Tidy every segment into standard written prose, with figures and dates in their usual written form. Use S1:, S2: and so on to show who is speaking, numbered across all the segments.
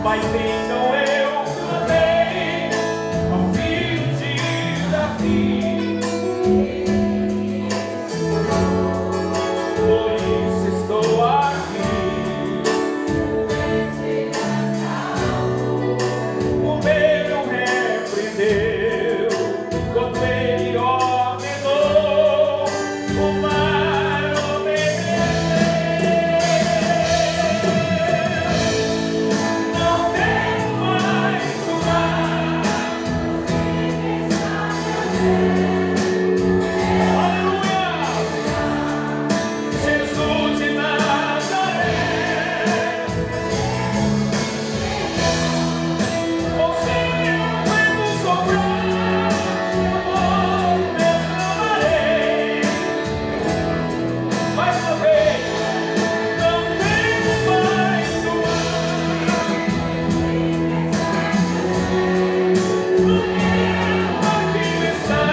S1: Mas então eu clamei ao filho de Davi, por isso estou aqui. O medo repreendeu quando ele ordenou o mar obedecer. Não tem mais o mar. Aleluia! Jesus de Nazaré. Você quando soprar, eu clamarei. Mais uma vez, não tenho mais o ar. Aqui está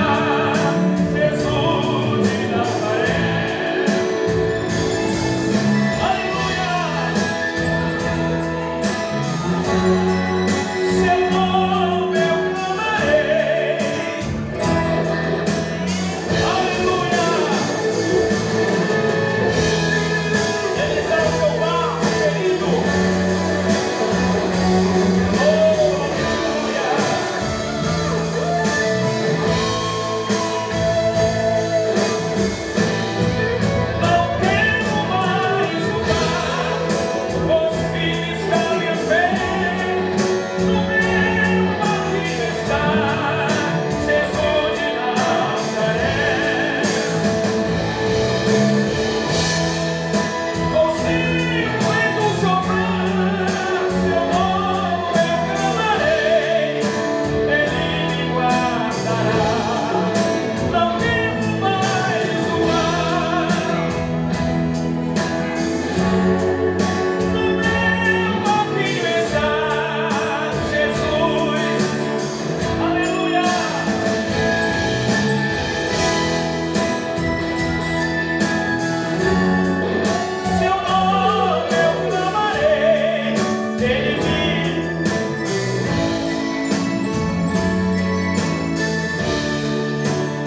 S1: Jesus de Nazaré. Aleluia! Seu nome eu clamarei. Aleluia! Ele está no seu barco, querido. Aleluia! Não tenho mais lugar, os filhos estão em pé. No meu aqui está Jesus de Nazaré. Você quando soprar, seu nome eu clamarei. Ele me guardará. Não tenho mais o ar. No meu aqui está Jesus. Aleluia! Seu nome eu clamarei.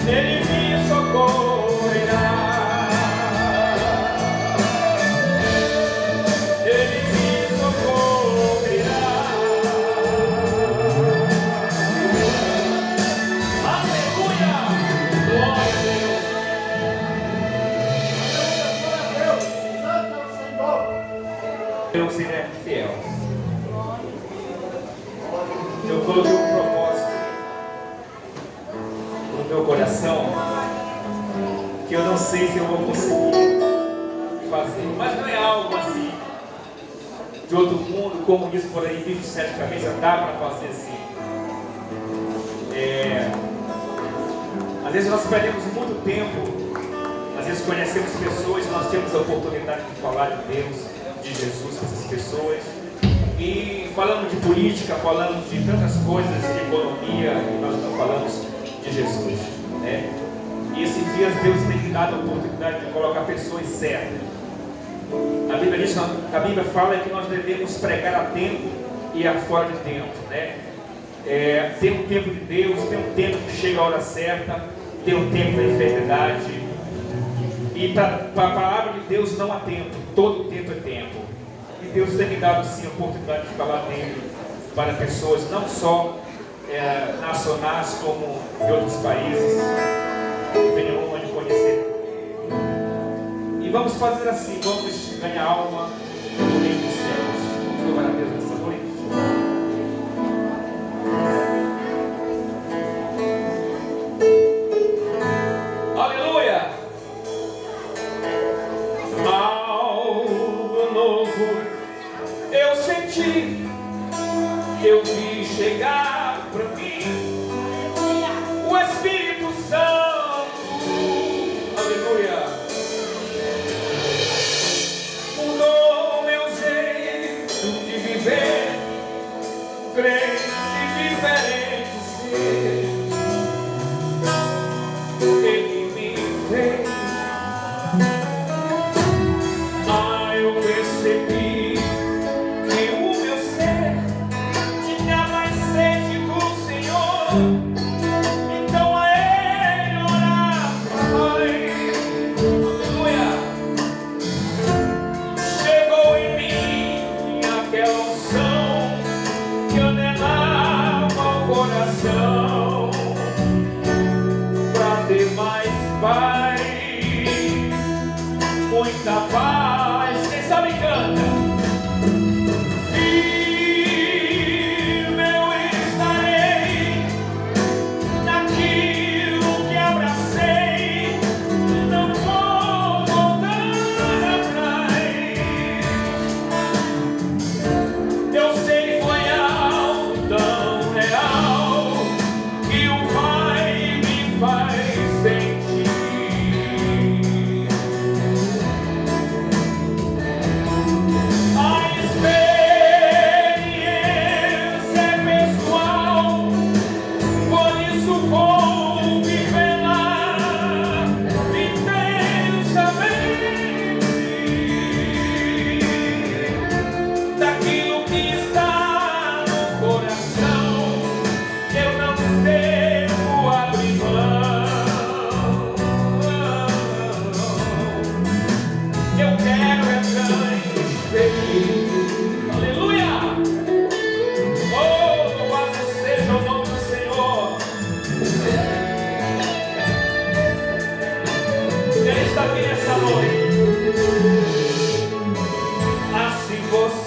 S1: Ele me socorrerá. Ele me socorrerá. Aleluia! Glória a Deus. Deus, ele é fiel. Eu coloquei um propósito no meu coração que eu não sei se eu vou conseguir fazer, mas não é algo assim de outro mundo, como diz por aí, bicho de sete cabeças, dá para fazer assim. Às vezes nós perdemos muito tempo, às vezes conhecemos pessoas, nós temos a oportunidade de falar de Deus, de Jesus com essas pessoas, e falamos de política, falamos de tantas coisas, de economia, e nós não falamos de Jesus, né? E esses dias Deus tem me dado a oportunidade de colocar pessoas certas. A Bíblia fala que nós devemos pregar a tempo e a fora de tempo, né? Tem um tempo de Deus, tem um tempo que chega a hora certa, tem um tempo da enfermidade. E para a palavra de Deus não há tempo, todo tempo é tempo. E Deus tem me dado sim a oportunidade de falar dele para pessoas não só nacionais como de outros países, que venham honra de conhecer. E vamos fazer assim, vamos ganhar alma no reino dos céus. Vamos louvar a Deus nessa noite. Aleluia! Algo novo eu senti, eu vi chegar para mim o Espírito Santo. Aleluia! Mudou meu jeito de viver, crente diferente ser. Ele me fez. Eu percebi que o meu ser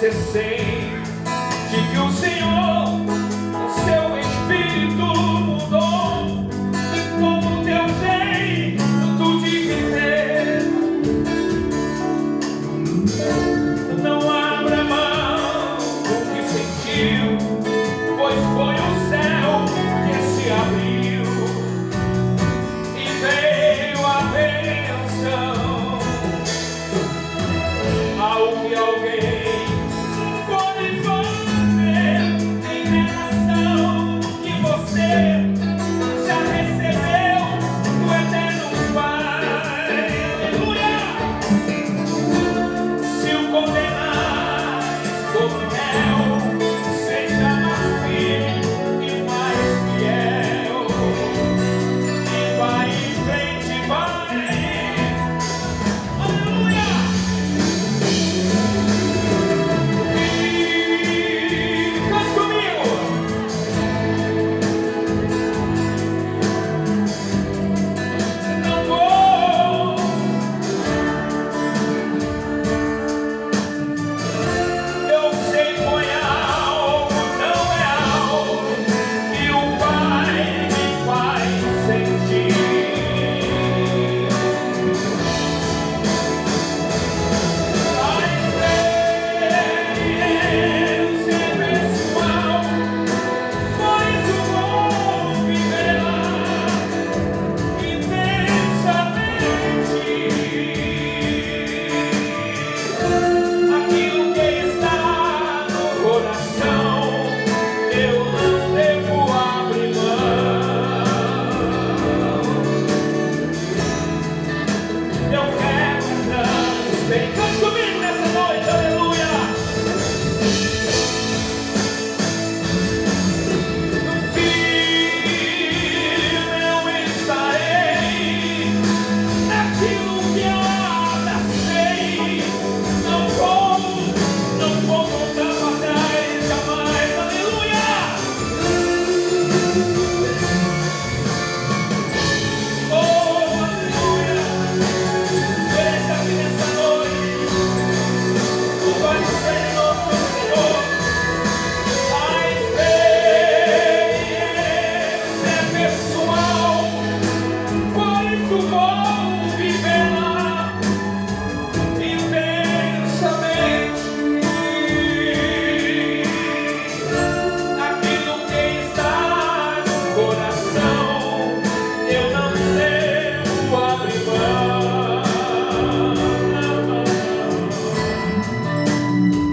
S1: você sente que o Senhor, o seu Espírito mudou como o teu jeito de viver. Não abra mão do que sentiu, pois foi o céu que se abriu e veio a bênção. Algo que alguém pode fazer em relação que você já recebeu do eterno Pai. Aleluia! Se o condenais como réu, seja mais firme e mais fiel. E vai em frente, vai. Aleluia! Cante comigo! Não vou. Eu sei foi algo tão real que o Pai me faz sentir. A experiência pessoal, pois o vou viver lá intensamente. Aquilo que está no coração, eu não devo abrir mão. Eu quero entrar bem. Cante comigo nessa noite, aleluia! No fim eu estarei naquilo que eu abracei. Não vou voltar para trás jamais, aleluia! Oh, aleluia! Veja aqui nessa noite, louvado seja o nome do Senhor. A experiência é pessoal, pois o vou viver lá intensamente. Aquilo que está no coração, eu não devo abrir mão.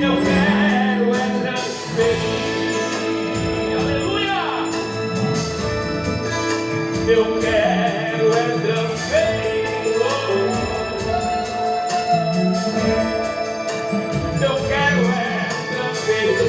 S1: Eu quero é transferir, aleluia! Eu quero é transferir, eu quero é transferir.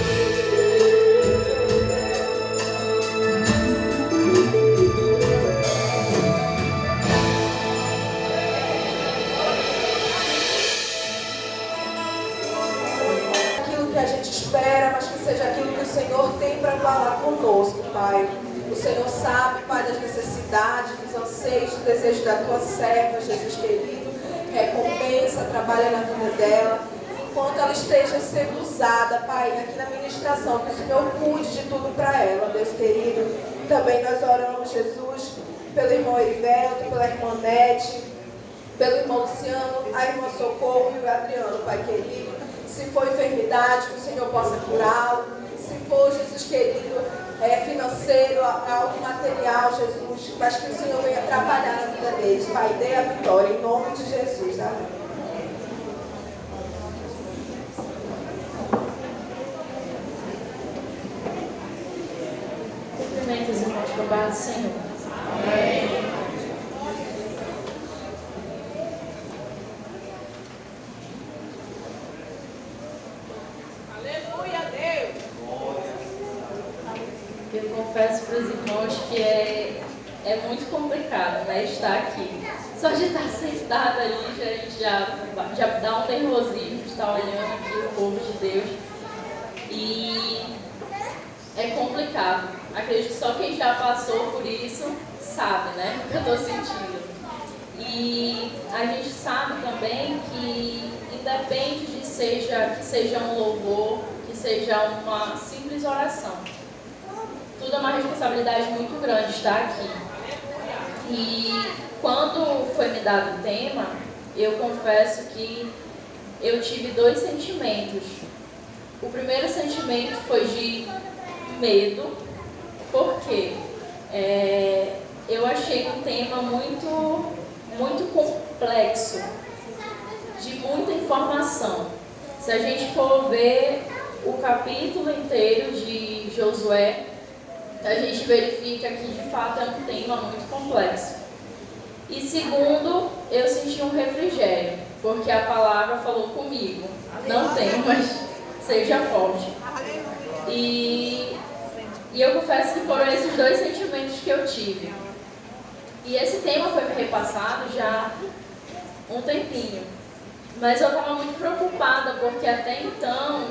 S2: Aquilo que a gente espera, mas que seja aquilo que o Senhor tem para falar conosco, Pai. O Senhor sabe, Pai, das necessidades, dos anseios, dos desejos da tua serva, Jesus querido. Recompensa, trabalha na vida dela. Enquanto ela esteja sendo usada, Pai, aqui na ministração, que o Senhor cuide de tudo para ela, Deus querido. Também nós oramos, Jesus, pelo irmão Heriberto, pela irmã Nete, pelo irmão Luciano, a irmã Socorro e o Adriano, Pai querido. Se for enfermidade, que o Senhor possa curá-lo. Se for, Jesus querido, financeiro, algo material, Jesus, mas que o Senhor venha trabalhar na vida deles. Pai, dê a vitória, em nome de Jesus. Amém.
S3: Cumprimento os irmãos com a paz do Senhor. Amém. Eu confesso para os irmãos que é muito complicado, né, estar aqui. Só de estar sentado ali, a gente já dá um nervosismo de estar olhando aqui o povo de Deus. E é complicado. Acredito que só quem já passou por isso sabe, né, o que eu estou sentindo. E a gente sabe também que independe de seja um louvor, que seja uma simples oração. Tudo é uma responsabilidade muito grande estar aqui. E quando foi me dado o tema, eu confesso que eu tive 2 sentimentos. O primeiro sentimento foi de medo, porque eu achei um tema muito complexo, de muita informação. Se a gente for ver o capítulo inteiro de Josué, a gente verifica que de fato é um tema muito complexo. E segundo, eu senti um refrigério, porque a palavra falou comigo. Não tem, mas seja forte. E eu confesso que foram esses 2 sentimentos que eu tive. E esse tema foi me repassado já há um tempinho. Mas eu estava muito preocupada, porque até então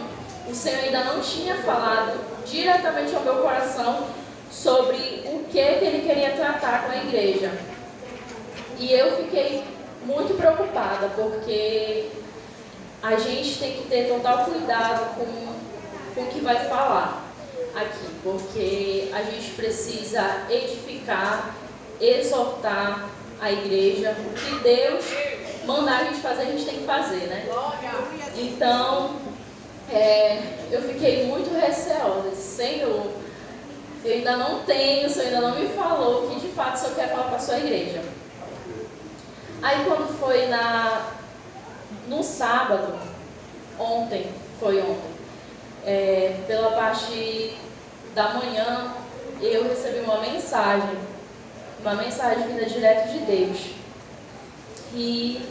S3: o Senhor ainda não tinha falado diretamente ao meu coração sobre o que Ele queria tratar com a igreja. E eu fiquei muito preocupada, porque a gente tem que ter total cuidado com o que vai falar aqui, porque a gente precisa edificar, exortar a igreja. O que Deus mandar a gente fazer, a gente tem que fazer, né? Então, eu fiquei muito receosa. Senhor, eu ainda não tenho, o Senhor ainda não me falou que de fato o Senhor quer falar para a sua igreja. Aí quando foi no sábado, ontem, pela parte da manhã, eu recebi uma mensagem vinda direto de Deus, que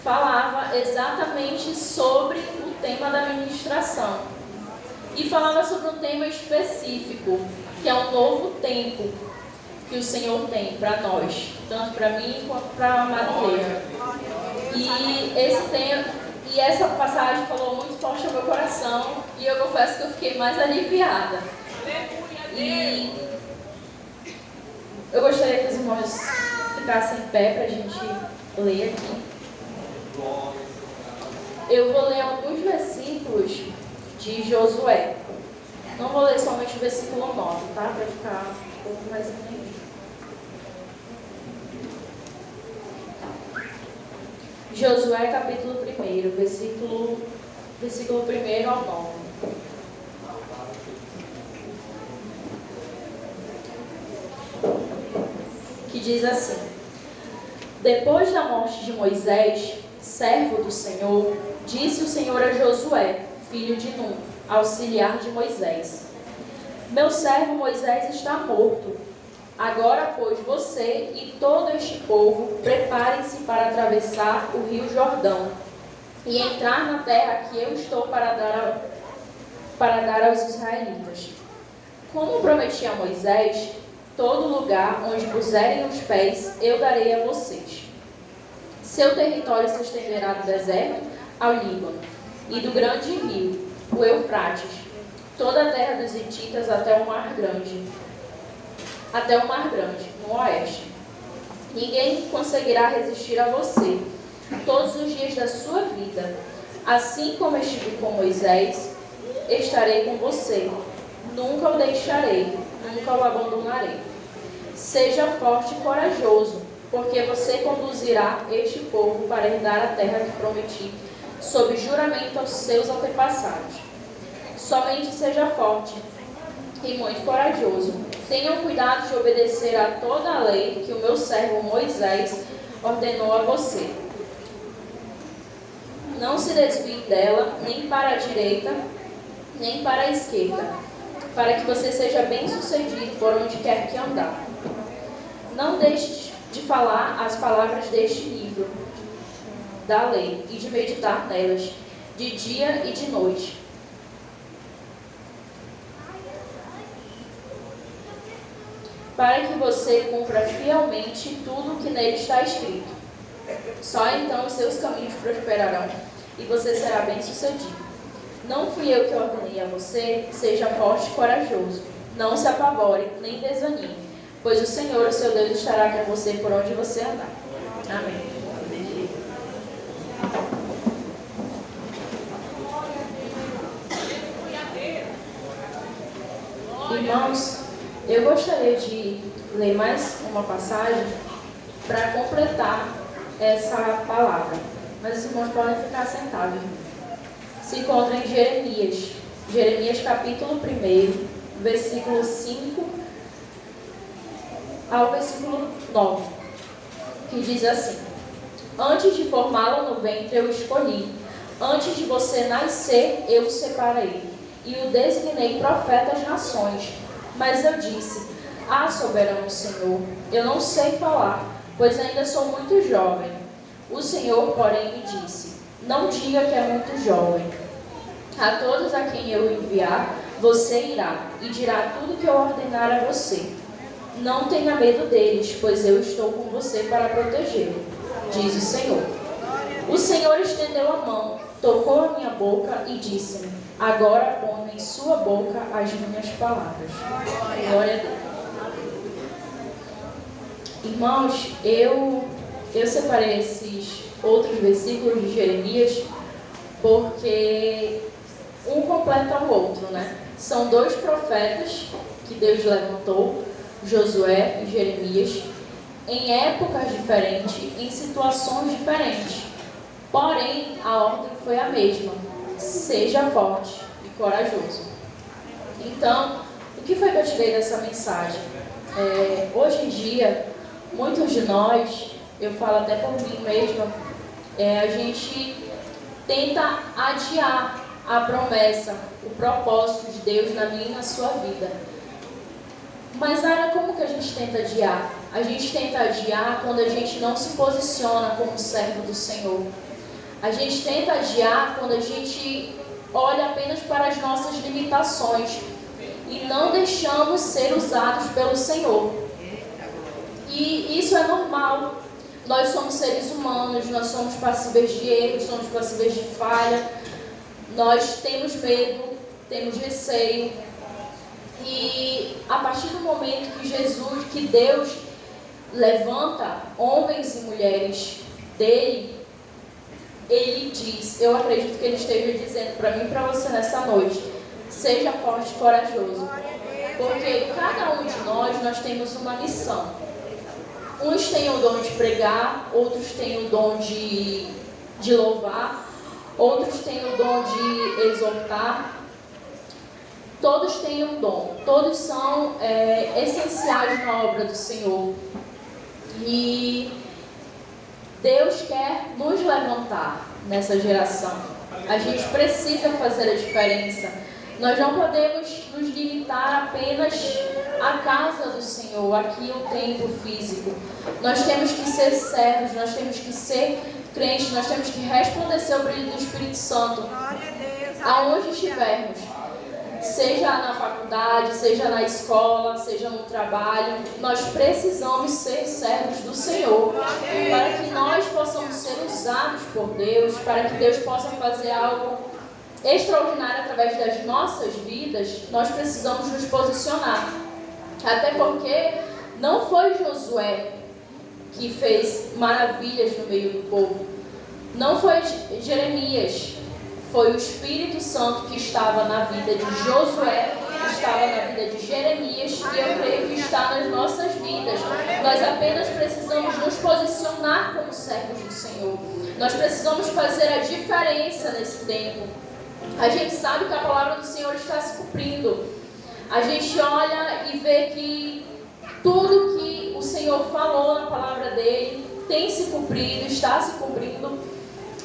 S3: falava exatamente sobre o tema da ministração. E falava sobre um tema específico, que é um novo tempo que o Senhor tem para nós, tanto para mim quanto para a amada igreja. E essa passagem falou muito forte ao meu coração, e eu confesso que eu fiquei mais aliviada. E eu gostaria que os irmãos ficassem em pé para a gente ler aqui. Eu vou ler alguns versículos de Josué. Não vou ler somente o versículo 9, tá? Para ficar um pouco mais entendido. Josué capítulo 1, versículo 1 ao 9. Que diz assim: Depois da morte de Moisés, servo do Senhor, disse o Senhor a Josué, filho de Nun, auxiliar de Moisés: Meu servo Moisés está morto. Agora, pois, você e todo este povo preparem-se para atravessar o rio Jordão e entrar na terra que eu estou para dar aos israelitas. Como prometi a Moisés, todo lugar onde puserem os pés eu darei a vocês. Seu território se estenderá do deserto ao Líbano e do grande rio, o Eufrates, toda a terra dos hititas até o Mar Grande, no oeste. Ninguém conseguirá resistir a você todos os dias da sua vida. Assim como estive com Moisés, estarei com você. Nunca o deixarei, nunca o abandonarei. Seja forte e corajoso, porque você conduzirá este povo para herdar a terra que prometi, sob juramento aos seus antepassados. Somente seja forte e muito corajoso. Tenham cuidado de obedecer a toda a lei que o meu servo Moisés ordenou a você. Não se desvie dela, nem para a direita, nem para a esquerda, para que você seja bem-sucedido por onde quer que andar. Não deixe de falar as palavras deste livro da lei e de meditar nelas, de dia e de noite, para que você cumpra fielmente tudo o que nele está escrito. Só então os seus caminhos prosperarão e você será bem-sucedido. Não fui eu que ordenei a você, seja forte e corajoso. Não se apavore, nem desanime, pois o Senhor, o seu Deus, estará com você por onde você andar. Amém. Irmãos, eu gostaria de ler mais uma passagem para completar essa palavra. Mas os irmãos podem ficar sentados. Se encontra em Jeremias. Jeremias capítulo 1, versículo 5 ao versículo 9. Que diz assim: Antes de formá-lo no ventre eu escolhi. Antes de você nascer eu o separei. E o designei profeta às nações. Mas eu disse: soberano Senhor, eu não sei falar, pois ainda sou muito jovem. O Senhor, porém, me disse: Não diga que é muito jovem. A todos a quem eu enviar, você irá, e dirá tudo que eu ordenar a você. Não tenha medo deles, pois eu estou com você para protegê-lo, diz o Senhor. O Senhor estendeu a mão, tocou a minha boca e disse-me: Agora ponho em sua boca as minhas palavras. Glória a Deus. Irmãos, eu separei esses outros versículos de Jeremias porque um completa o outro, né? São dois profetas que Deus levantou, Josué e Jeremias, em épocas diferentes, em situações diferentes. Porém, a ordem foi a mesma: seja forte e corajoso. Então, o que foi que eu tirei dessa mensagem? Hoje em dia, muitos de nós, eu falo até por mim mesma, a gente tenta adiar a promessa, o propósito de Deus na minha e na sua vida. Mas, Ara, como que a gente tenta adiar? A gente tenta adiar quando a gente não se posiciona como servo do Senhor. A gente tenta adiar quando a gente olha apenas para as nossas limitações e não deixamos ser usados pelo Senhor. E isso é normal. Nós somos seres humanos, nós somos passíveis de erro, somos passíveis de falha. Nós temos medo, temos receio. E a partir do momento que Deus levanta homens e mulheres dele, ele diz, eu acredito que ele esteja dizendo para mim e para você nessa noite: seja forte e corajoso. Porque cada um de nós temos uma missão. Uns têm o dom de pregar, outros têm o dom de louvar, outros têm o dom de exortar. Todos têm um dom, todos são essenciais na obra do Senhor. E Deus quer nos levantar nessa geração. A gente precisa fazer a diferença. Nós não podemos nos limitar apenas à casa do Senhor, aqui o templo físico. Nós temos que ser servos, nós temos que ser crentes, nós temos que resplandecer o brilho do Espírito Santo aonde estivermos. Seja na faculdade, seja na escola, seja no trabalho, nós precisamos ser servos do Senhor, para que nós possamos ser usados por Deus, para que Deus possa fazer algo extraordinário através das nossas vidas. Nós precisamos nos posicionar, até porque não foi Josué que fez maravilhas no meio do povo, não foi Jeremias. Foi o Espírito Santo que estava na vida de Josué, que estava na vida de Jeremias, e eu creio que está nas nossas vidas. Nós apenas precisamos nos posicionar como servos do Senhor. Nós precisamos fazer a diferença nesse tempo. A gente sabe que a palavra do Senhor está se cumprindo. A gente olha e vê que tudo que o Senhor falou na palavra dele tem se cumprido, está se cumprindo.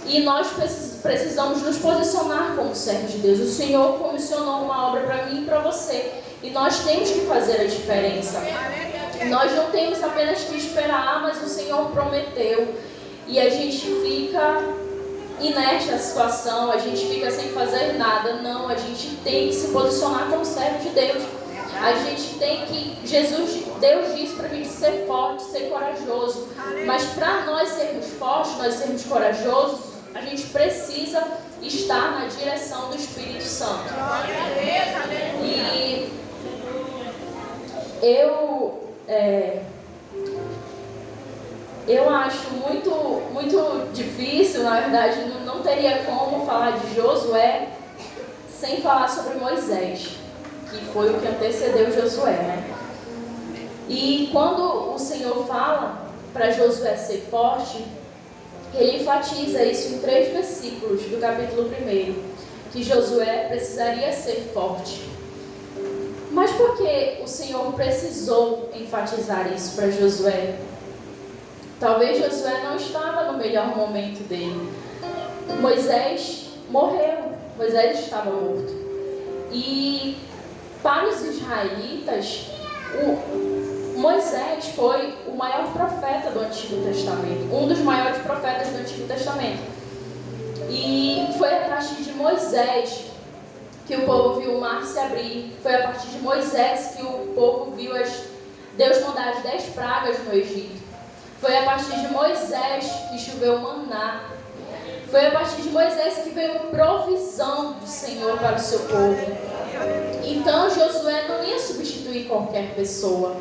S3: E nós precisamos nos posicionar como servos de Deus. O Senhor comissionou uma obra para mim e para você. E nós temos que fazer a diferença. Nós não temos apenas que esperar, mas o Senhor prometeu. E a gente fica inerte à situação, a gente fica sem fazer nada. Não, a gente tem que se posicionar como servo de Deus. A gente tem que... Deus disse para a gente ser forte, ser corajoso. Mas para nós sermos fortes, nós sermos corajosos, a gente precisa estar na direção do Espírito Santo. E eu acho muito difícil, na verdade, não teria como falar de Josué sem falar sobre Moisés, que foi o que antecedeu Josué, né? E quando o Senhor fala para Josué ser forte, ele enfatiza isso em 3 versículos do capítulo 1, que Josué precisaria ser forte. Mas por que o Senhor precisou enfatizar isso para Josué? Talvez Josué não estava no melhor momento dele. Moisés morreu, Moisés estava morto. E para os israelitas, Moisés foi o maior profeta do Antigo Testamento, um dos maiores profetas do Antigo Testamento. E foi a partir de Moisés que o povo viu o mar se abrir. Foi a partir de Moisés que o povo viu Deus mandar as 10 pragas no Egito. Foi a partir de Moisés que choveu maná. Foi a partir de Moisés que veio provisão do Senhor para o seu povo. Então Josué não ia substituir qualquer pessoa.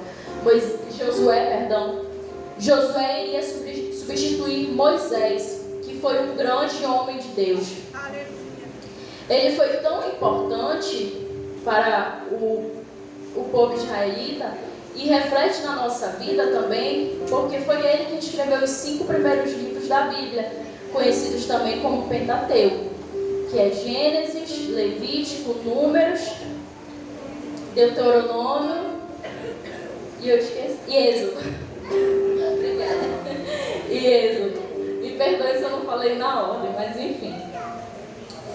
S3: Josué iria substituir Moisés, que foi um grande homem de Deus. Ele foi tão importante para o povo israelita e reflete na nossa vida também, porque foi ele que escreveu os 5 primeiros livros da Bíblia, conhecidos também como Pentateuco, que é Gênesis, Levítico, Números, Deuteronômio e Êxodo. Obrigada. E Êxodo. Me perdoe se eu não falei na ordem, mas enfim.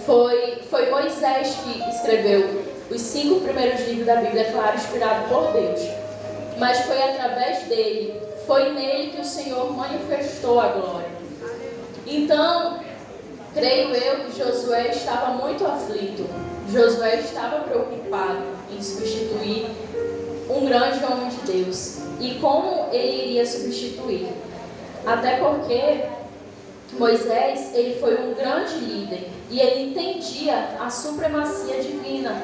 S3: Foi Moisés que escreveu os 5 primeiros livros da Bíblia, claro, inspirado por Deus. Mas foi através dele, foi nele que o Senhor manifestou a glória. Então, creio eu que Josué estava muito aflito. Josué estava preocupado em substituir um grande homem de Deus. E como ele iria substituir? Até porque Moisés, ele foi um grande líder e ele entendia a supremacia divina.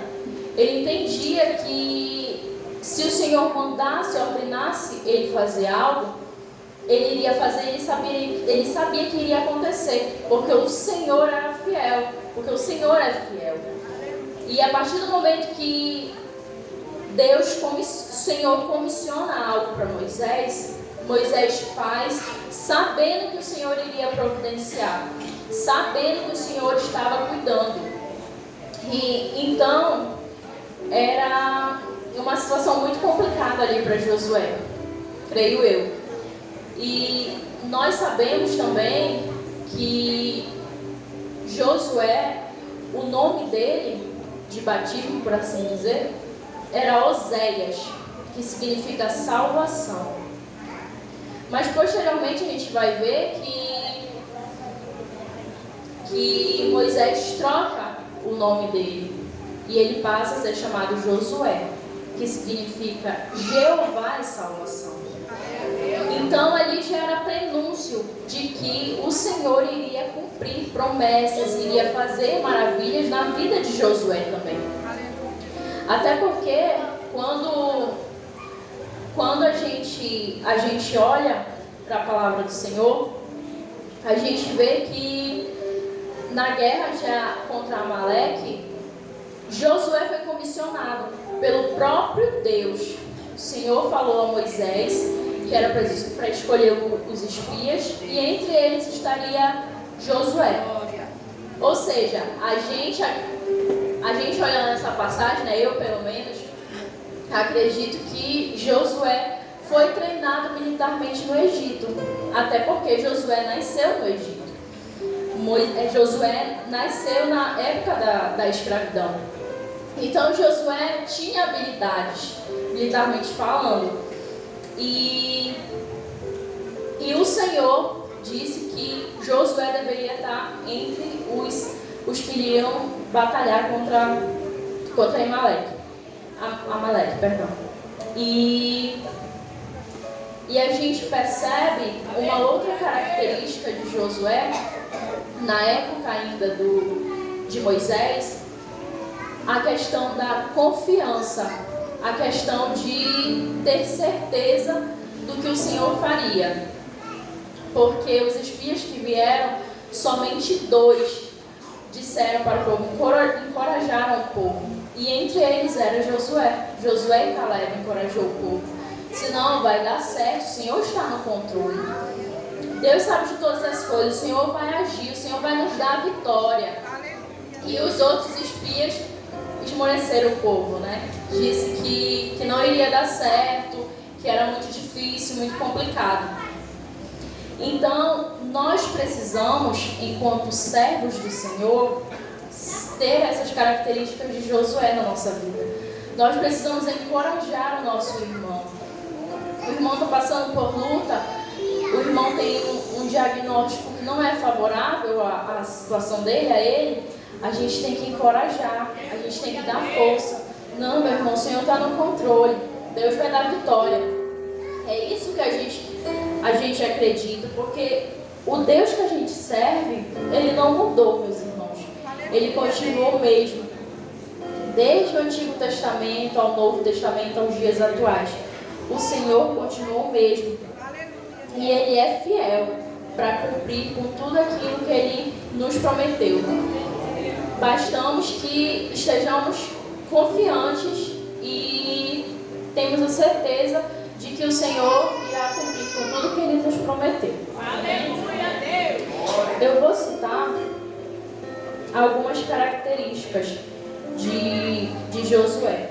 S3: Ele entendia que se o Senhor mandasse, ordenasse ele fazer algo, ele iria fazer, ele sabia que iria acontecer, porque o Senhor era fiel, porque o Senhor é fiel. E a partir do momento que o Senhor comissiona algo para Moisés, Moisés faz, sabendo que o Senhor iria providenciar, sabendo que o Senhor estava cuidando. E então era uma situação muito complicada ali para Josué, creio eu. E nós sabemos também que Josué, o nome dele de batismo, por assim dizer, era Oséias, que significa salvação. Mas posteriormente a gente vai ver que Moisés troca o nome dele e ele passa a ser chamado Josué, que significa Jeová é salvação. Então ali já era prenúncio de que o Senhor iria cumprir promessas, iria fazer maravilhas na vida de Josué também. Até porque quando a gente olha para a palavra do Senhor, a gente vê que na guerra já contra Amaleque, Josué foi comissionado pelo próprio Deus. O Senhor falou a Moisés que era para escolher os espias e entre eles estaria Josué. Ou seja, a gente olhando essa passagem, né, eu pelo menos, acredito que Josué foi treinado militarmente no Egito, até porque Josué nasceu no Egito. Josué nasceu na época da escravidão. Então Josué tinha habilidades, militarmente falando. E o Senhor disse que Josué deveria estar entre os que iriam batalhar contra Amaleque, perdão. E a gente percebe uma outra característica de Josué, na época ainda de Moisés, a questão da confiança, a questão de ter certeza do que o Senhor faria. Porque os espias que vieram, somente 2 disseram para o povo, encorajaram o povo. E entre eles era Josué. Josué e Caleb encorajou o povo. Senão vai dar certo, o Senhor está no controle. Deus sabe de todas as coisas, o Senhor vai agir, o Senhor vai nos dar a vitória. E os outros espias esmoreceram o povo, né? Disse que não iria dar certo, que era muito difícil, muito complicado. Então, nós precisamos, enquanto servos do Senhor, ter essas características de Josué na nossa vida. Nós precisamos encorajar o nosso irmão. O irmão está passando por luta, o irmão tem um diagnóstico que não é favorável à situação dele, a ele. A gente tem que encorajar, a gente tem que dar força. Não, meu irmão, o Senhor está no controle, Deus vai dar vitória. É isso que a gente acredita, porque o Deus que a gente serve, Ele não mudou, meus irmãos. Ele continuou o mesmo, desde o Antigo Testamento ao Novo Testamento, aos dias atuais. O Senhor continuou o mesmo. E Ele é fiel para cumprir com tudo aquilo que Ele nos prometeu. Bastamos que estejamos confiantes e temos a certeza de que o Senhor irá cumprir com tudo que Ele nos prometeu.
S4: Aleluia, Deus!
S3: Eu vou citar algumas características de Josué.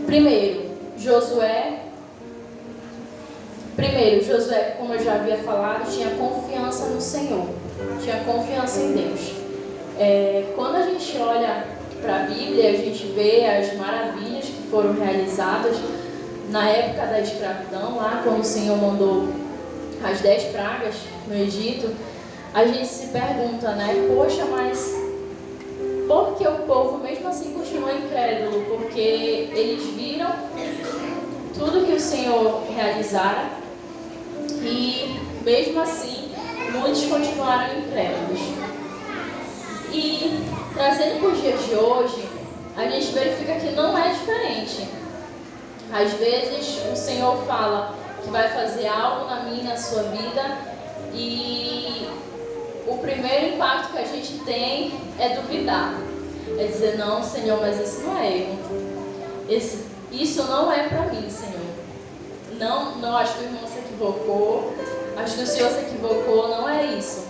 S3: Primeiro, Josué, como eu já havia falado, tinha confiança no Senhor, tinha confiança em Deus. Quando a gente olha para a Bíblia, a gente vê as maravilhas que foram realizadas na época da escravidão, lá quando o Senhor mandou as 10 pragas no Egito. A gente se pergunta, né? Poxa, mas por que o povo mesmo assim continua incrédulo? Porque eles viram tudo que o Senhor realizara e mesmo assim muitos continuaram incrédulos. E trazendo para os dias de hoje, a gente verifica que não é diferente. Às vezes o Senhor fala que vai fazer algo na minha e na sua vida e o primeiro impacto que a gente tem é duvidar. É dizer, não, Senhor, mas isso não é eu. Isso não é para mim, Senhor. Não, acho que o irmão se equivocou. Acho que o Senhor se equivocou, não é isso.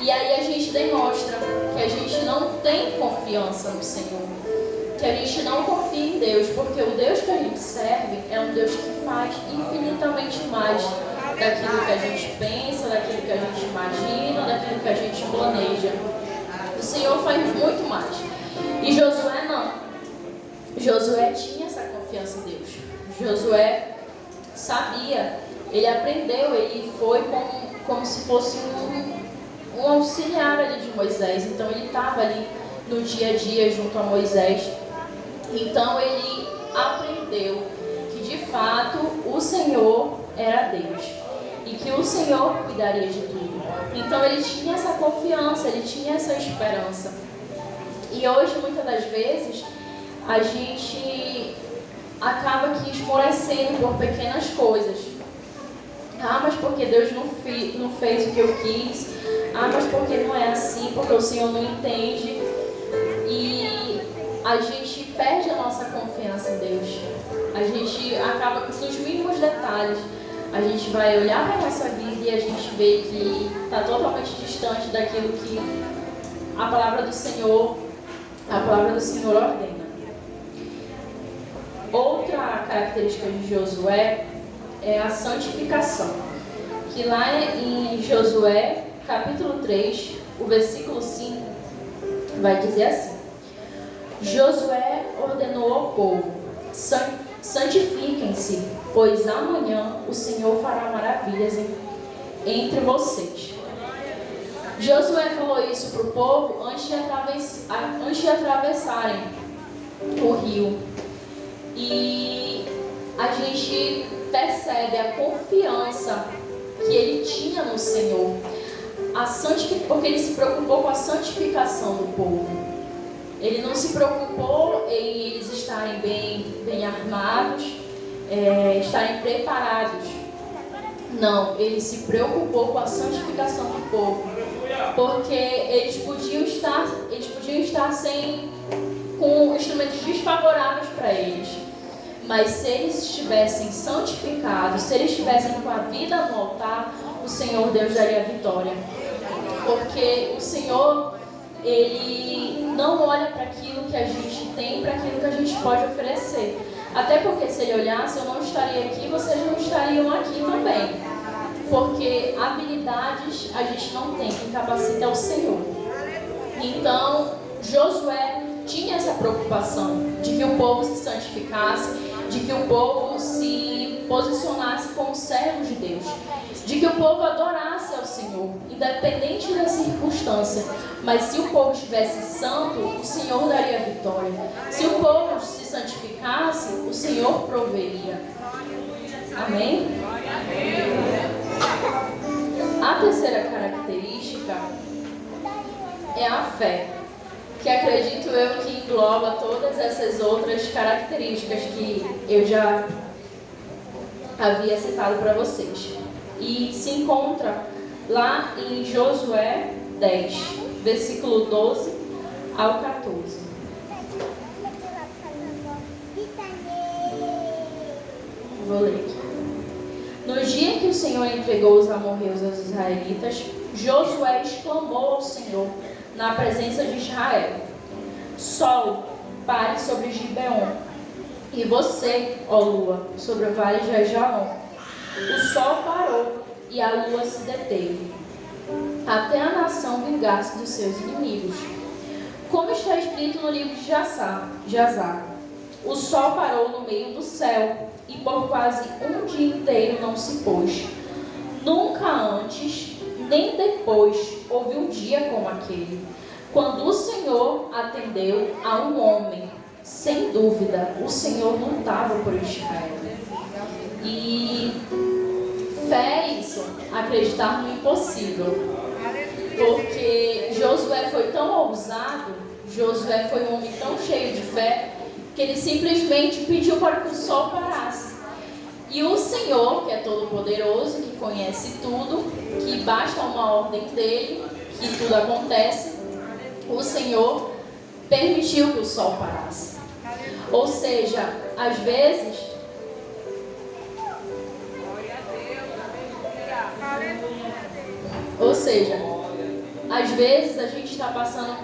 S3: E aí a gente demonstra que a gente não tem confiança no Senhor. Que a gente não confia em Deus. Porque o Deus que a gente serve é um Deus que faz infinitamente mais daquilo que a gente pensa, daquilo que a gente imagina, daquilo que a gente planeja. O Senhor faz muito mais. E Josué não. Josué tinha essa confiança em Deus. Josué sabia, ele aprendeu, ele foi como se fosse um auxiliar ali de Moisés. Então ele estava ali no dia a dia junto a Moisés. Então ele aprendeu que de fato o Senhor era Deus e que o Senhor cuidaria de tudo. Então ele tinha essa confiança, ele tinha essa esperança. E hoje, muitas das vezes, a gente acaba aqui esmorecendo por pequenas coisas. Ah, mas porque Deus não fez o que eu quis. Ah, mas porque não é assim, porque o Senhor não entende. E a gente perde a nossa confiança em Deus. A gente acaba nos mínimos detalhes. A gente vai olhar para a nossa vida e a gente vê que está totalmente distante daquilo que a palavra do Senhor ordena. Outra característica de Josué é a santificação. Que lá em Josué, capítulo 3, o versículo 5, vai dizer assim: Josué ordenou ao povo: santifiquem-se, pois amanhã o Senhor fará maravilhas entre vocês. Josué falou isso para o povo antes de atravessarem o rio. E a gente percebe a confiança que ele tinha no Senhor, porque ele se preocupou com a santificação do povo. Ele não se preocupou em eles estarem bem armados, estarem preparados. Não, ele se preocupou com a santificação do povo, porque eles podiam estar com instrumentos desfavoráveis para eles, mas se eles estivessem santificados, se eles estivessem com a vida no altar, o Senhor Deus daria a vitória, porque o Senhor, Ele não olha para aquilo que a gente tem, para aquilo que a gente pode oferecer. Até porque se Ele olhasse, eu não estaria aqui, vocês não estariam aqui também. Porque habilidades a gente não tem, quem capacita é o Senhor. Então, Josué tinha essa preocupação de que o povo se santificasse, de que o povo se posicionasse como servos de Deus, de que o povo adorasse ao Senhor, independente da circunstância. Mas se o povo estivesse santo, o Senhor daria a vitória. Se o povo se santificasse, o Senhor proveria. Amém? A terceira característica é a fé, que acredito eu que engloba todas essas outras características que eu já havia citado para vocês. E se encontra lá em Josué 10, versículo 12 ao 14. Vou ler aqui. No dia que o Senhor entregou os amorreus aos israelitas, Josué exclamou ao Senhor na presença de Israel: Sol, pare sobre Gibeon, e você, ó lua, sobre o vale de Ajalon. O sol parou e a lua se deteve, até a nação vingar-se dos seus inimigos. Como está escrito no livro de Jazar, o sol parou no meio do céu, e por quase um dia inteiro não se pôs. Nunca antes, nem depois, houve um dia como aquele, quando o Senhor atendeu a um homem. Sem dúvida, o Senhor lutava por Israel. E fé é isso, acreditar no impossível. Porque Josué foi tão ousado, Josué foi um homem tão cheio de fé, que ele simplesmente pediu para que o sol parasse. E o Senhor, que é todo poderoso, que conhece tudo, que basta uma ordem dele, que tudo acontece, o Senhor permitiu que o sol parasse. Ou seja, às vezes a gente está passando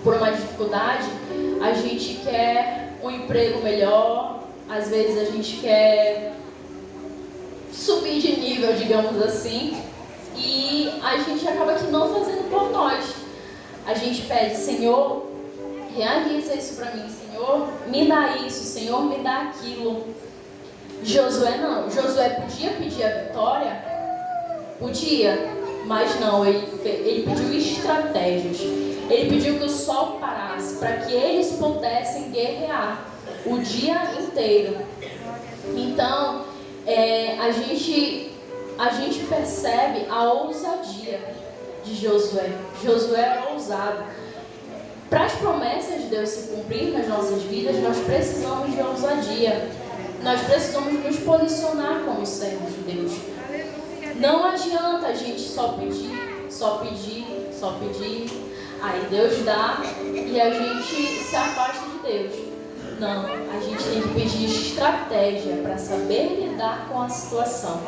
S3: por uma dificuldade, a gente quer um emprego melhor, às vezes a gente quer subir de nível, digamos assim, e a gente acaba que não fazendo por nós. A gente pede: Senhor, realiza isso para mim, Senhor, me dá isso, Senhor, me dá aquilo. Josué não. Josué podia pedir a vitória? Podia, mas não, ele pediu estratégias. Ele pediu que o sol parasse para que eles pudessem guerrear o dia inteiro. Então, a gente percebe a ousadia de Josué. Josué era ousado. Para as promessas de Deus se cumprir nas nossas vidas, nós precisamos de ousadia. Nós precisamos nos posicionar como servos de Deus. Não adianta a gente só pedir, aí Deus dá e a gente se afasta de Deus. Não, a gente tem que pedir estratégia para saber lidar com a situação.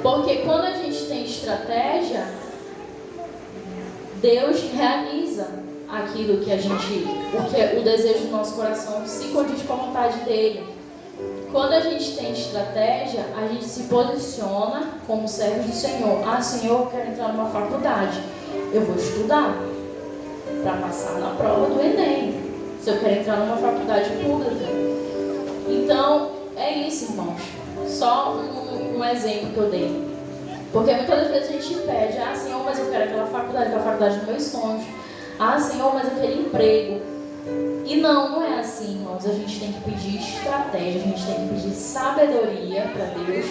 S3: Porque quando a gente tem estratégia, Deus realiza aquilo que o desejo do nosso coração se condiz com a vontade dele. Quando a gente tem estratégia, a gente se posiciona como servos do Senhor. Ah, Senhor, eu quero entrar numa faculdade. Eu vou estudar para passar na prova do Enem. Se eu quero entrar numa faculdade pública. Então, é isso, irmãos. Só um exemplo que eu dei. Porque muitas vezes a gente pede: ah, Senhor, mas eu quero aquela faculdade dos meus sonhos. Ah, Senhor, mas aquele emprego. E não é assim, irmãos. A gente tem que pedir estratégia, a gente tem que pedir sabedoria para Deus.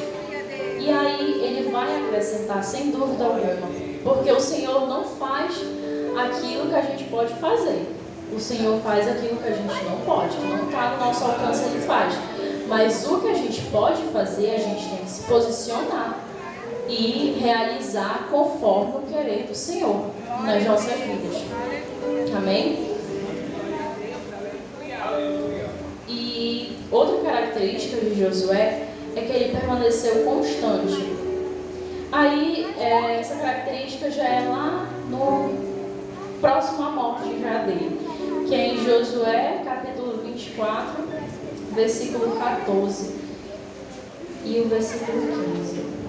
S3: E aí Ele vai acrescentar, sem dúvida alguma. Porque o Senhor não faz aquilo que a gente pode fazer. O Senhor faz aquilo que a gente não pode. Que não está no nosso alcance, Ele faz. Mas o que a gente pode fazer, a gente tem que se posicionar e realizar conforme o querer do Senhor nas nossas vidas. Amém? E outra característica de Josué é que ele permaneceu constante. Aí, essa característica já é lá no próximo à morte já dele, que é em Josué, capítulo 24, versículo 14 e o versículo 15.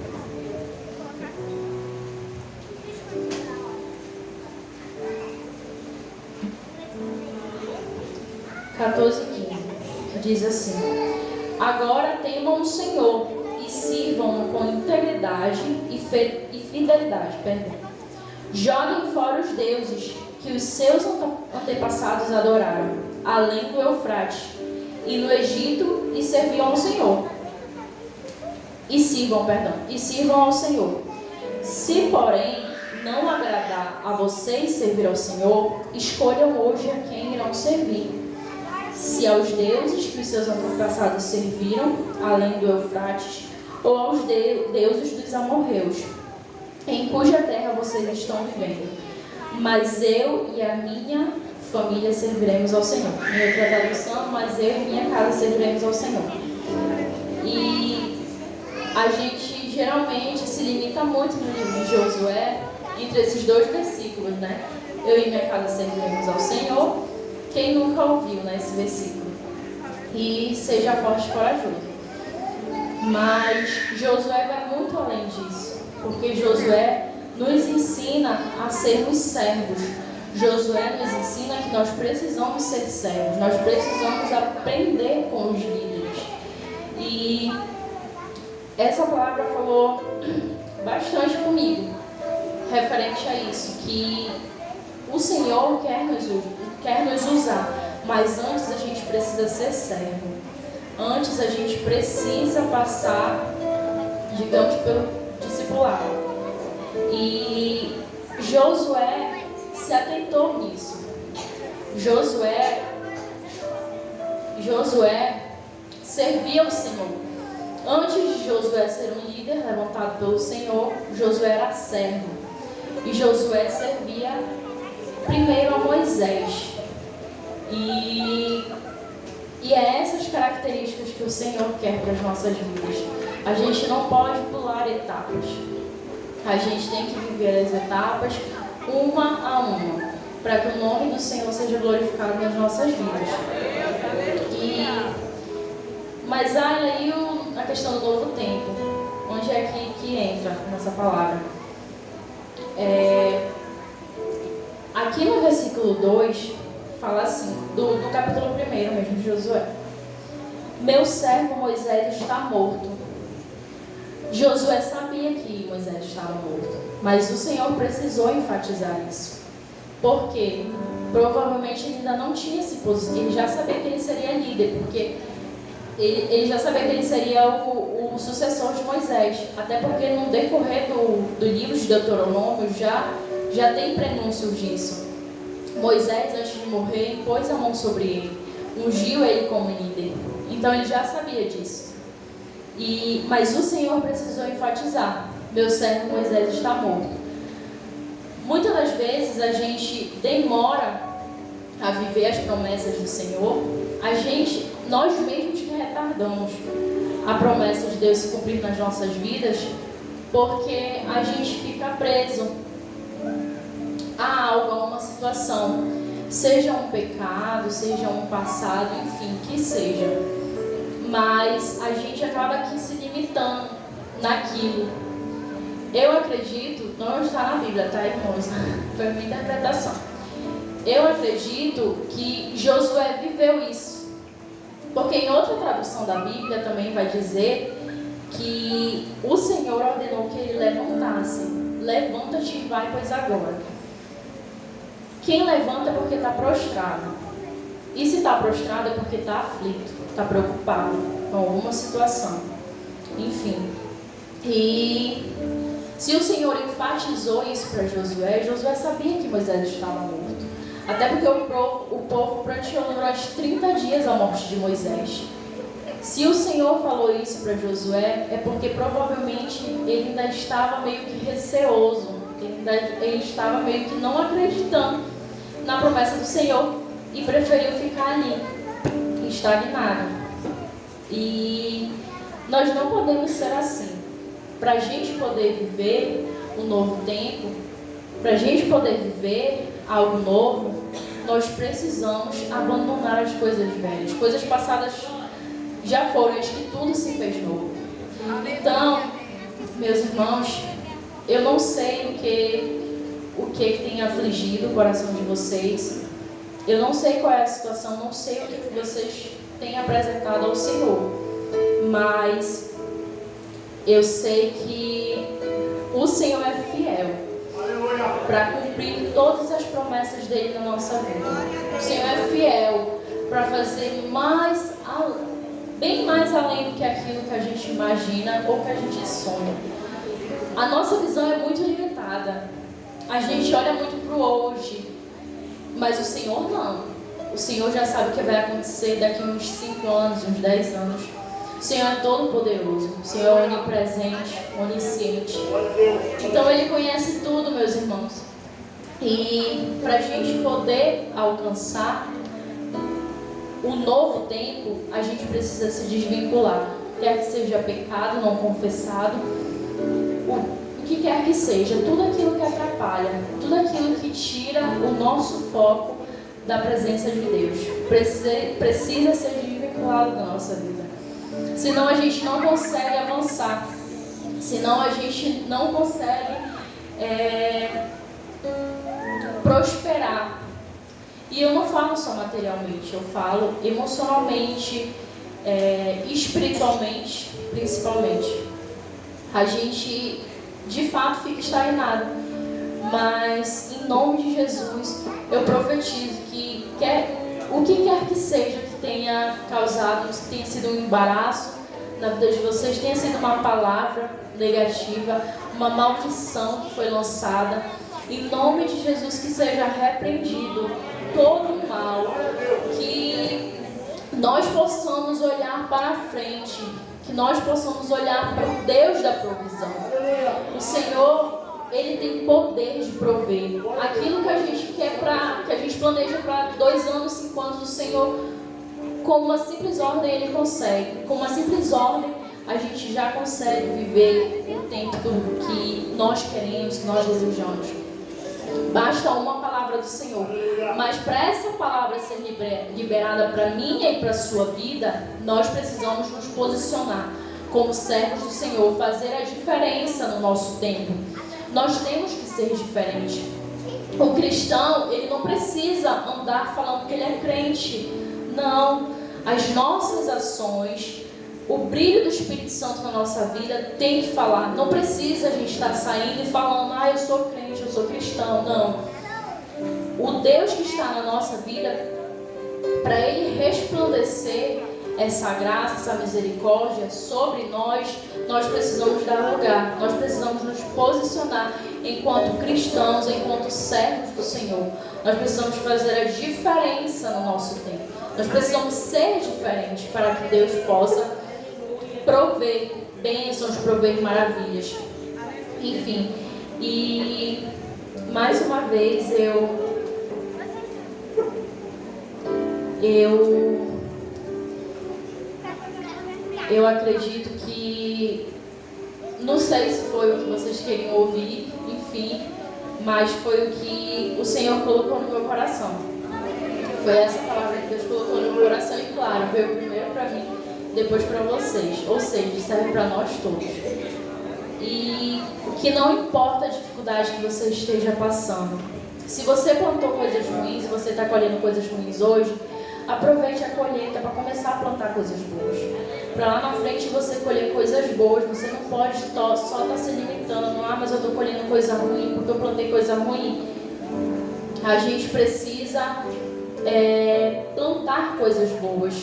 S3: Que diz assim: agora temam o Senhor e sirvam-no com integridade e fidelidade. Joguem fora os deuses que os seus antepassados adoraram, além do Eufrates e no Egito, e serviam ao Senhor. E sirvam ao Senhor. Se, porém, não agradar a vocês servir ao Senhor, escolham hoje a quem irão servir. Se aos deuses que os seus antepassados serviram, além do Eufrates, ou aos deuses dos amorreus, em cuja terra vocês estão vivendo. Mas eu e a minha família serviremos ao Senhor. Em outra tradução, mas eu e minha casa serviremos ao Senhor. E a gente geralmente se limita muito no livro de Josué entre esses dois versículos, né? Eu e minha casa serviremos ao Senhor. Quem nunca ouviu, né, esse versículo? E seja forte e corajoso. Mas Josué vai muito além disso, porque Josué nos ensina a sermos servos. Josué nos ensina que nós precisamos ser servos, nós precisamos aprender com os líderes. E essa palavra falou bastante comigo, referente a isso, que o Senhor quer nos usar, mas antes a gente precisa ser servo. Antes a gente precisa passar, digamos, pelo discipulado. E Josué se atentou nisso. Josué servia ao Senhor. Antes de Josué ser um líder levantado pelo Senhor, Josué era servo. E Josué servia primeiro a Moisés. E é essas características que o Senhor quer para as nossas vidas. A gente não pode pular etapas. A gente tem que viver as etapas uma a uma, para que o nome do Senhor seja glorificado nas nossas vidas. Mas há aí a questão do novo tempo. Onde é que entra nessa palavra? Aqui no versículo 2, fala assim, do capítulo 1 mesmo de Josué: meu servo Moisés está morto. Josué sabia que Moisés estava morto, mas o Senhor precisou enfatizar isso, porque provavelmente ele ainda não tinha esse posicionamento. Ele já sabia que ele seria líder, porque ele já sabia que ele seria o sucessor de Moisés, até porque no decorrer do livro de Deuteronômio já tem prenúncios disso. Moisés, antes de morrer, pôs a mão sobre ele, ungiu ele como líder. Então ele já sabia disso. Mas o Senhor precisou enfatizar: meu servo Moisés está morto. Muitas das vezes a gente demora a viver as promessas do Senhor. Nós mesmos que retardamos a promessa de Deus se cumprir nas nossas vidas, porque a gente fica preso a algo, a uma situação, seja um pecado, seja um passado, enfim, que seja. Mas a gente acaba aqui se limitando naquilo. Eu acredito, não está na Bíblia, tá, irmãos? Foi a minha interpretação. Eu acredito que Josué viveu isso. Porque em outra tradução da Bíblia também vai dizer que o Senhor ordenou que ele levantasse. Levanta-te e vai, pois agora. Quem levanta é porque está prostrado. E se está prostrado é porque está aflito, está preocupado com alguma situação. Enfim. E se o Senhor enfatizou isso para Josué, Josué sabia que Moisés estava morto. Até porque o povo pranteou durante 30 dias a morte de Moisés. Se o Senhor falou isso para Josué, é porque provavelmente ele ainda estava meio que receoso, ele estava meio que não acreditando na promessa do Senhor e preferiu ficar ali, estagnado. E nós não podemos ser assim. Para a gente poder viver um novo tempo, para a gente poder viver algo novo, nós precisamos abandonar as coisas velhas. Coisas passadas já foram, acho que tudo se fez novo. Então, meus irmãos, eu não sei o que tem afligido o coração de vocês. Eu não sei qual é a situação, não sei o que vocês têm apresentado ao Senhor. Mas eu sei que o Senhor é fiel para cumprir todas as promessas dele na nossa vida. O Senhor é fiel para fazer bem mais além do que aquilo que a gente imagina ou que a gente sonha. A nossa visão é muito limitada. A gente olha muito para o hoje, mas o Senhor não. O Senhor já sabe o que vai acontecer daqui uns 5 anos, uns 10 anos. O Senhor é todo poderoso. O Senhor é onipresente, onisciente. Então Ele conhece tudo, meus irmãos. E para a gente poder alcançar o novo tempo, a gente precisa se desvincular. Quer que seja pecado não confessado, o que quer que seja, tudo aquilo que atrapalha, tudo aquilo que tira o nosso foco da presença de Deus, precisa ser desvinculado da nossa vida. Senão a gente não consegue avançar, senão a gente não consegue prosperar. E eu não falo só materialmente, eu falo emocionalmente, espiritualmente, principalmente. A gente, de fato, fica estagnado. Mas, em nome de Jesus, eu profetizo que o que quer que seja que tenha causado, que tenha sido um embaraço na vida de vocês, tenha sido uma palavra negativa, uma maldição que foi lançada, em nome de Jesus, que seja repreendido todo o mal, que nós possamos olhar para a frente, que nós possamos olhar para o Deus da provisão. O Senhor, Ele tem poder de prover aquilo que a gente quer, que a gente planeja para 2 anos, 5 anos. O Senhor, com uma simples ordem, Ele consegue. Com uma simples ordem, a gente já consegue viver o tempo que nós queremos, que nós desejamos. Basta uma palavra do Senhor. Mas para essa palavra ser liberada para minha e para a sua vida, nós precisamos nos posicionar como servos do Senhor, fazer a diferença no nosso tempo. Nós temos que ser diferentes. O cristão, ele não precisa andar falando que ele é crente. Não. As nossas ações, o brilho do Espírito Santo na nossa vida tem que falar. Não precisa a gente estar saindo e falando, eu sou crente, eu sou cristão. Não. O Deus que está na nossa vida, para Ele resplandecer essa graça, essa misericórdia sobre nós, nós precisamos dar lugar. Nós precisamos nos posicionar enquanto cristãos, enquanto servos do Senhor. Nós precisamos fazer a diferença no nosso tempo. Nós precisamos ser diferentes para que Deus possa prover bênçãos, prover maravilhas. Enfim, e mais uma vez eu acredito que, não sei se foi o que vocês queriam ouvir, enfim, mas foi o que o Senhor colocou no meu coração. Foi essa palavra que Deus colocou no meu coração e, claro, veio primeiro para mim, depois para vocês. Ou seja, serve para nós todos. E que não importa a dificuldade que você esteja passando. Se você plantou coisas ruins e você está colhendo coisas ruins hoje, aproveite a colheita para começar a plantar coisas boas. Para lá na frente você colher coisas boas. Você não pode só estar se limitando. Mas eu estou colhendo coisa ruim porque eu plantei coisa ruim. A gente precisa plantar coisas boas.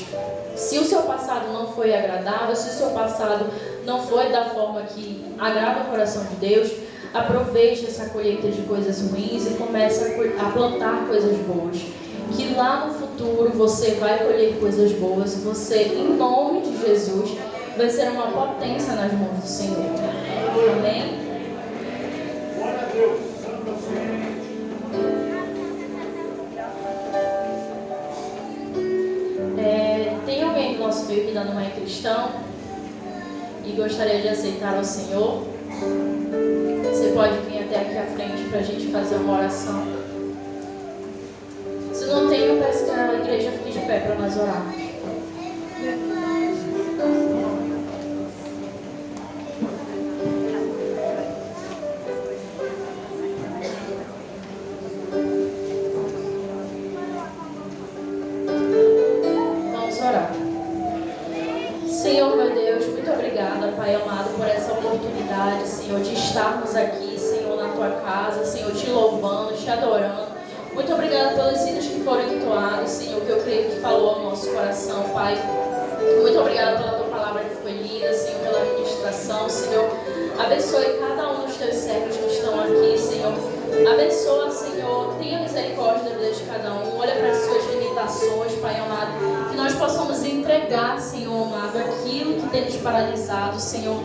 S3: Se o seu passado não foi agradável, se o seu passado não foi da forma que agrada o coração de Deus, aproveite essa colheita de coisas ruins e comece a plantar coisas boas. Que lá no futuro futuro você vai colher coisas boas. Você, em nome de Jesus, vai ser uma potência nas mãos do Senhor. Amém?
S1: Glória a Deus.
S3: Tem alguém do nosso meio que ainda não é cristão e gostaria de aceitar ao Senhor? Você pode vir até aqui à frente para a gente fazer uma oração. Se não tem, eu peço que a igreja fique de pé para nós orarmos. Vamos orar. Senhor, meu Deus, muito obrigada, Pai amado, por essa oportunidade, Senhor, de estarmos aqui, Senhor, na Tua casa, Senhor, te louvando, te adorando. Muito obrigada pelos hinos que foram entoados, Senhor, que eu creio que falou ao nosso coração, Pai. Muito obrigada pela Tua palavra que foi lida, Senhor, pela ministração, Senhor. Abençoe cada um dos Teus servos que estão aqui, Senhor. Abençoa, Senhor, tenha misericórdia da vida de cada um. Olha para as suas limitações, Pai amado. Que nós possamos entregar, Senhor amado, aquilo que tem nos paralisado, Senhor.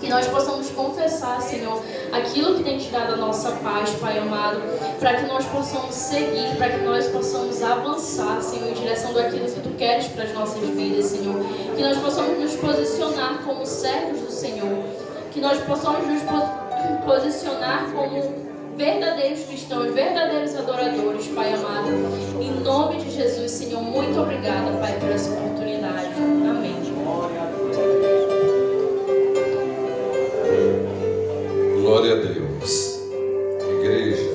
S3: Que nós possamos confessar, Senhor, aquilo que tem tirado a nossa paz, Pai amado, para que nós possamos seguir, para que nós possamos avançar, Senhor, em direção daquilo que Tu queres para as nossas vidas, Senhor. Que nós possamos nos posicionar como servos do Senhor. Que nós possamos nos posicionar como verdadeiros cristãos, verdadeiros adoradores, Pai amado. Em nome de Jesus, Senhor, muito obrigada, Pai, por essa oportunidade. Amém.
S5: Glória a Deus. Igreja,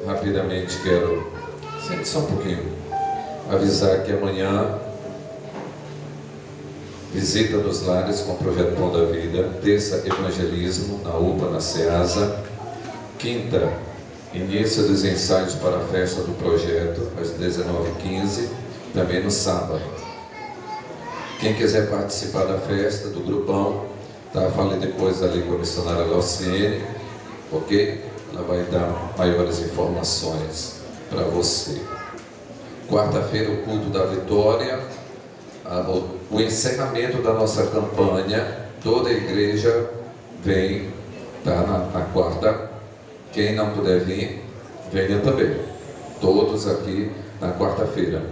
S5: rapidamente quero, sente só um pouquinho, avisar que amanhã, visita nos lares com o Projeto Pão da Vida. Terça, evangelismo na UPA, na SEASA. Quinta, início dos ensaios para a festa do projeto, às 19h15, também no sábado. Quem quiser participar da festa, do grupão, tá? Fale depois ali com a missionária Lauciene, ok? Ela vai dar maiores informações para você. Quarta-feira, o culto da vitória, o encerramento da nossa campanha. Toda a igreja vem, tá? Na quarta. Quem não puder vir, venha também. Todos aqui na quarta-feira.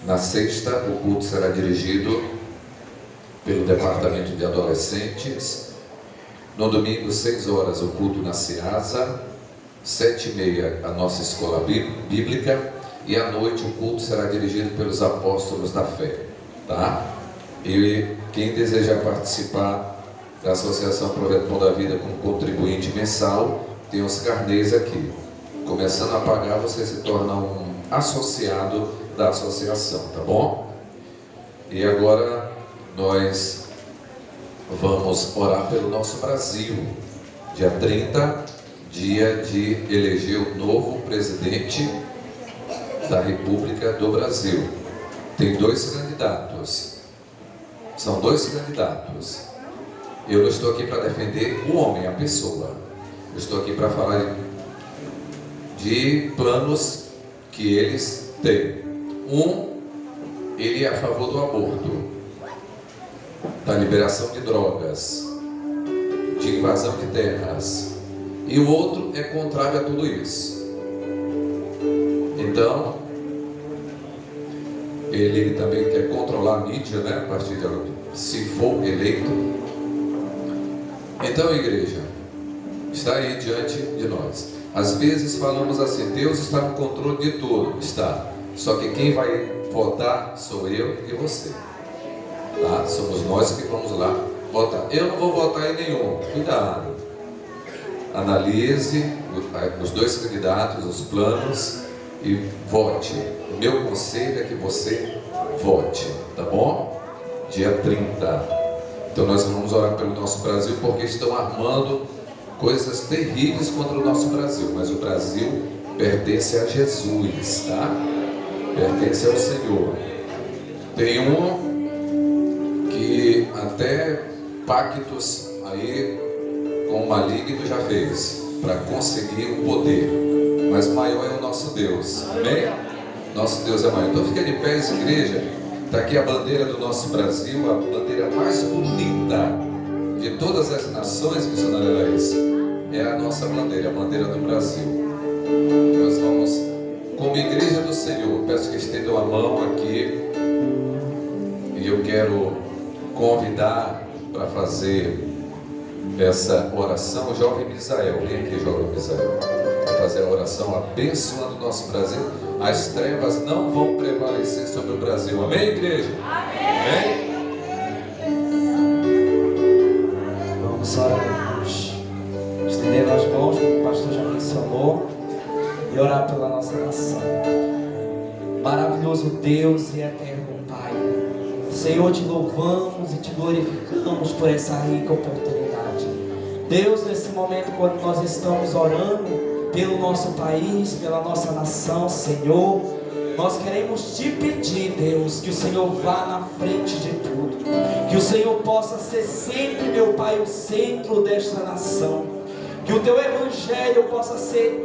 S5: Na sexta, o culto será dirigido pelo Departamento de Adolescentes. No domingo, 6 horas, o culto na SEASA. 7h30, a nossa escola bíblica. E à noite, o culto será dirigido pelos apóstolos da fé. Tá? E quem desejar participar da Associação Projeto Pão da Vida como contribuinte mensal, tem os carnês aqui. Começando a pagar, você se torna um associado da associação, tá bom? E agora nós vamos orar pelo nosso Brasil. Dia 30, dia de eleger o novo presidente da República do Brasil. Tem 2 candidatos. São 2 candidatos. Eu não estou aqui para defender o homem, a pessoa. Eu estou aqui para falar de planos que eles têm. Ele é a favor do aborto, da liberação de drogas, de invasão de terras. E o outro é contrário a tudo isso. Então, ele também quer controlar a mídia, né? A partir de agora, se for eleito. Então, igreja, está aí diante de nós. Às vezes falamos assim: Deus está no controle de tudo. Está. Só que quem vai votar sou eu e você. Tá? Somos nós que vamos lá votar. Eu não vou votar em nenhum. Cuidado. Analise os 2 candidatos, os planos, e vote. O meu conselho é que você vote. Tá bom? Dia 30. Então nós vamos orar pelo nosso Brasil, porque estão armando coisas terríveis contra o nosso Brasil. Mas o Brasil pertence a Jesus, tá? Pertence ao Senhor. Tem um que até pactos aí com o maligno já fez para conseguir o poder. Mas maior é o nosso Deus. Amém? Nosso Deus é maior. Então fica de pé, essa igreja. Está aqui a bandeira do nosso Brasil, a bandeira mais bonita de todas as nações, missionária Laís. É a nossa bandeira, a bandeira do Brasil. Nós vamos, como igreja do Senhor, peço que estendam a mão aqui. E eu quero convidar para fazer essa oração o jovem Misael. Vem aqui, jovem Misael, para fazer a oração abençoando o nosso Brasil. As trevas não vão prevalecer sobre o Brasil. Amém, igreja? Amém?
S6: Vamos orar, irmãos. Estender as mãos, como o pastor já mencionou, e orar pela nossa nação. Maravilhoso Deus e eterno Pai, Senhor, te louvamos e te glorificamos por essa rica oportunidade. Deus, nesse momento, quando nós estamos orando pelo nosso país, pela nossa nação, Senhor, nós queremos te pedir, Deus, que o Senhor vá na frente de tudo, que o Senhor possa ser sempre, meu Pai, o centro desta nação, que o teu evangelho possa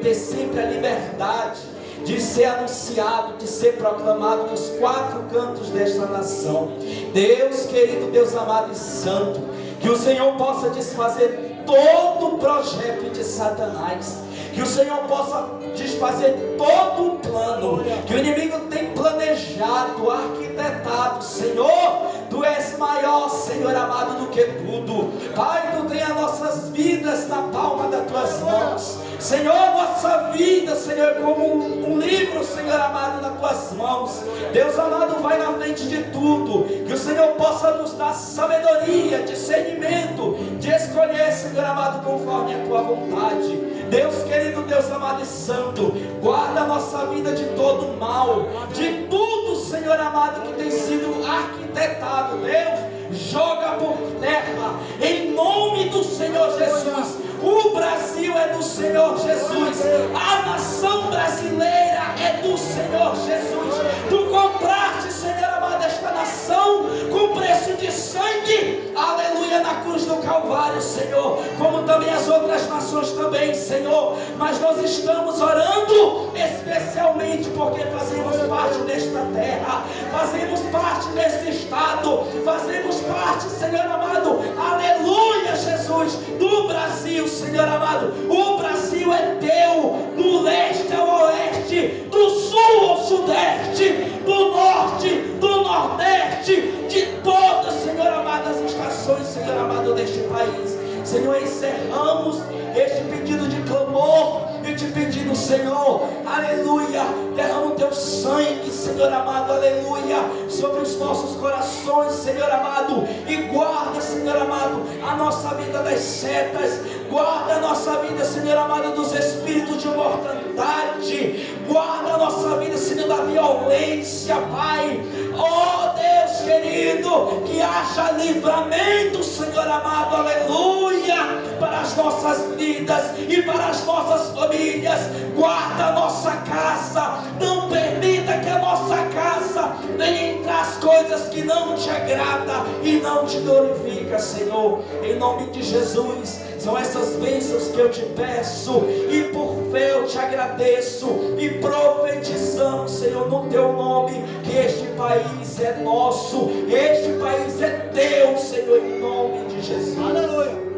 S6: ter sempre a liberdade de ser anunciado, de ser proclamado nos quatro cantos desta nação. Deus querido, Deus amado e santo, que o Senhor possa desfazer todo o projeto de Satanás, que o Senhor possa desfazer todo o plano que o inimigo tem planejado, arquitetado. Senhor, Tu és maior, Senhor amado, do que tudo. Pai, Tu tem as nossas vidas na palma das Tuas mãos. Senhor, nossa vida, Senhor, como um livro, Senhor amado, nas Tuas mãos. Deus amado, vai na frente de tudo, que o Senhor possa nos dar sabedoria, discernimento, de escolher, Senhor amado, conforme a Tua vontade. Deus querido, Deus amado e santo, guarda a nossa vida de todo mal, de tudo, Senhor amado, que tem sido arquitetado. Deus, joga por terra, em nome do Senhor Jesus. O Brasil é do Senhor Jesus, a nação brasileira é do Senhor Jesus. Tu compraste, Senhor amado, esta nação com preço de sangue, aleluia, na cruz do Calvário, Senhor, como também as outras nações também, Senhor. Mas nós estamos orando especialmente porque fazemos parte desta terra, fazemos parte deste estado, fazemos parte, Senhor amado, aleluia, Jesus, do Brasil, Senhor amado. O Brasil é teu, do leste ao oeste, do sul ao sudeste, do norte, do nordeste, de todas, Senhor amado, as estações, Senhor amado, deste país. Senhor, encerramos este pedido de clamor e te pedindo, Senhor, aleluia, derrama o teu sangue, Senhor amado, aleluia, sobre os nossos corações, Senhor amado, e guarda, Senhor amado, a nossa vida das setas, guarda a nossa vida, Senhor amado, dos espíritos de mortandade, guarda a nossa vida, Senhor, da violência, Pai. Oh Deus querido, que haja livramento, Senhor amado, aleluia, para as nossas vidas e para as nossas famílias. Guarda a nossa casa, não permita que a nossa casa venha entrar as coisas que não te agrada e não te glorifica, Senhor, em nome de Jesus. São essas bênçãos que eu te peço, e por fé eu te agradeço, e profetizamos, Senhor, no teu nome, que este país é nosso, este país é teu, Senhor, em nome de Jesus. Aleluia.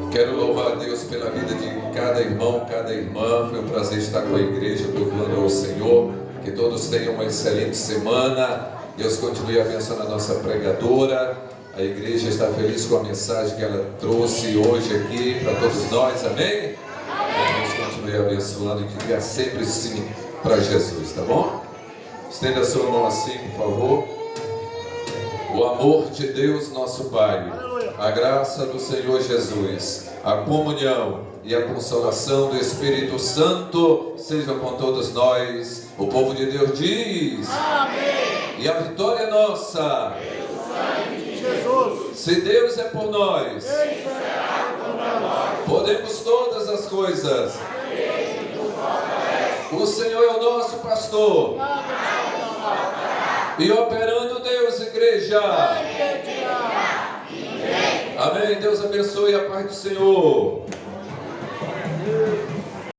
S5: Quero louvar a Deus pela vida de cada irmão, cada irmã. Foi um prazer estar com a igreja, louvando ao Senhor. Que todos tenham uma excelente semana. Deus continue abençoando a nossa pregadora. A igreja está feliz com a mensagem que ela trouxe hoje aqui para todos nós, amém? Deus continue abençoando e que diga sempre sim para Jesus, tá bom? Estenda a sua mão assim, por favor. O amor de Deus, nosso Pai, a graça do Senhor Jesus, a comunhão e a consolação do Espírito Santo sejam com todos nós. O povo de Deus diz: amém. E a vitória é nossa. Jesus. Se Deus é por nós, podemos todas as coisas. O Senhor é o nosso pastor. E operando Deus, igreja. Amém. Deus abençoe a paz do Senhor.